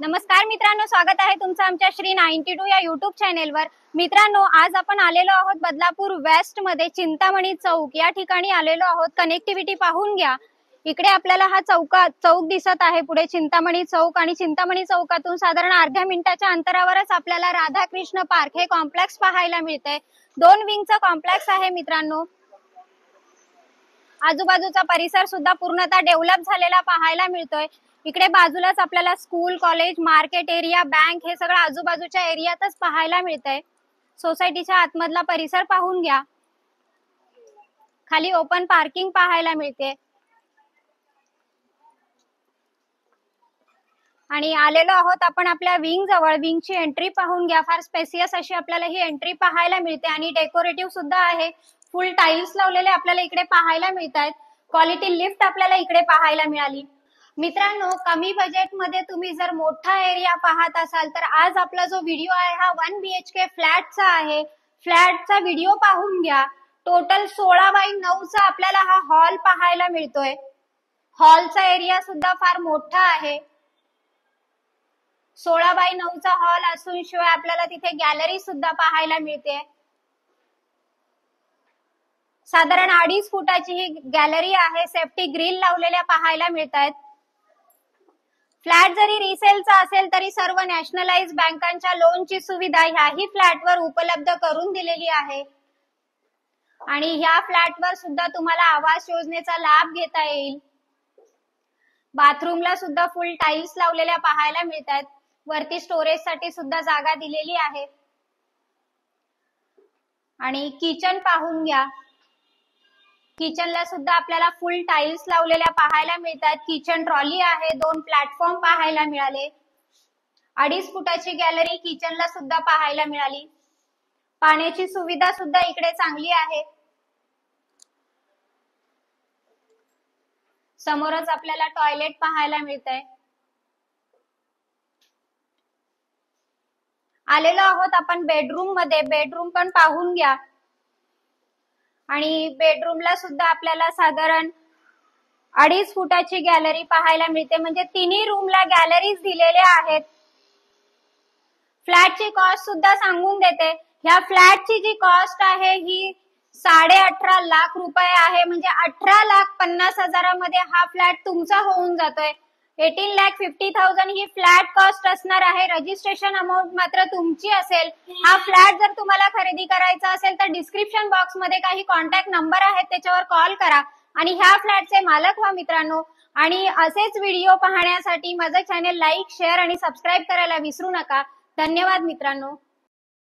नमस्कार मित्रांनो, स्वागत आहे तुमचं आमच्या श्री 92 या युट्यूब चॅनेलवर। मित्रांनो, आज आपण आलेलो आहोत बदलापूर वेस्ट मध्ये चिंतामणी चौक या ठिकाणी आलेलो आहोत। कनेक्टिव्हिटी पाहून घ्या। इकडे आपल्याला हा चौक दिसत आहे, पुढे चिंतामणी चौक आणि चिंतामणी चौकातून साधारण अर्ध्या मिनिटाच्या अंतरावरच आपल्याला राधाकृष्ण पार्क हे कॉम्प्लेक्स पाहायला मिळते। 2 विंगचा कॉम्प्लेक्स आहे मित्रांनो। आजूबाजूचा परिसर सुद्धा पूर्णतः डेव्हलप झालेला पाहायला मिळतोय। इकडे बाजूलाच आपल्याला school, college, market area, bank हे सगळं आजूबाजूच्या एरियातच पाहायला मिळतंय। सोसायटीच्या आतमधला परिसर पाहून घ्या। खाली ओपन पार्किंग पाहायला मिळते आणि आलेलो आहोत आपण आपल्या विंग जवळ। विंगची एंट्री पाहून घ्या। फार स्पेसियस अशी आपल्याला ही एंट्री पाहायला मिळते आणि डेकोरेटिव्ह सुद्धा आहे। फुल टाइल्स लावलेले आपल्याला इकडे पाहायला मिळतात। क्वालिटी लिफ्ट आपल्याला इकडे पाहायला मिळाली। मित्रांनो, कमी बजेट मध्ये तुम्ही जर मोठा एरिया पाहत असाल तर आज आपला जो व्हिडिओ आहे हा 1 BHK फ्लॅटचा आहे। फ्लॅटचा व्हिडिओ पाहून घ्या। टोटल 16x9 चा आपल्याला हा हॉल पाहायला मिळतोय। हॉलचा एरिया सुद्धा फार मोठा आहे। 16x9 चा हॉल असून शिवाय आपल्याला तिथे गॅलरी सुद्धा पाहायला मिळते। साधारण 2.5 फुटाची ही गॅलरी आहे। सेफ्टी ग्रिल लावलेल्या पाहायला मिळतात। फ्लॅट जरी रिसेलचा असेल तरी सर्व नॅशनलाइज बँकांच्या लोनची सुविधा ह्याही फ्लॅटवर उपलब्ध करून दिलेली आहे आणि ह्या फ्लॅटवर सुद्धा तुम्हाला आवास योजनेचा लाभ घेता येईल। बाथरूमला सुद्धा फुल टाइल्स लावलेल्या पाहायला मिळतात। वरती स्टोरेज साठी सुद्धा जागा दिलेली आहे आणि किचन पाहून घ्या। किचनला सुद्धा आपल्याला फुल टाइल्स लावलेल्या पाहायला मिळतात। किचन ट्रॉली आहे। 2 प्लॅटफॉर्म पाहायला मिळाले। 2.5 फुटाची गॅलरी किचनला सुद्धा पाहायला मिळाली। पाण्याची सुविधा सुद्धा इकडे चांगली आहे। समोरच आपल्याला टॉयलेट पाहायला मिळतंय। आलेलो आहोत आपण बेडरूम मध्ये। बेडरूम पण पाहून घ्या आणि बेडरूमला सुद्धा आपल्याला साधारण 2.5 फुटाची गॅलरी पाहायला मिळते। म्हणजे तिन्ही रूमला गॅलरीज दिलेल्या आहेत। फ्लॅटची कॉस्ट सुद्धा सांगून देते। ह्या फ्लॅटची जी कॉस्ट आहे ही 18.5 लाख रुपये आहे। म्हणजे 18,50,000 मध्ये हा फ्लॅट तुमचा होऊन जातोय। 18,50,000 ही फ्लॅट कॉस्ट असणार आहे। रजिस्ट्रेशन अमाउंट मात्र तुमची असेल। हा फ्लॅट जर तुम्हाला खरेदी करायचा असेल तर डिस्क्रिप्शन बॉक्स मध्ये काही कॉन्टॅक्ट नंबर आहेत, त्याच्यावर कॉल करा आणि ह्या फ्लॅटचे मालक व्हा मित्रांनो। आणि असेच व्हिडिओ पाहण्यासाठी माझं चॅनल लाईक, शेअर आणि सबस्क्राईब करायला विसरू नका। धन्यवाद मित्रांनो।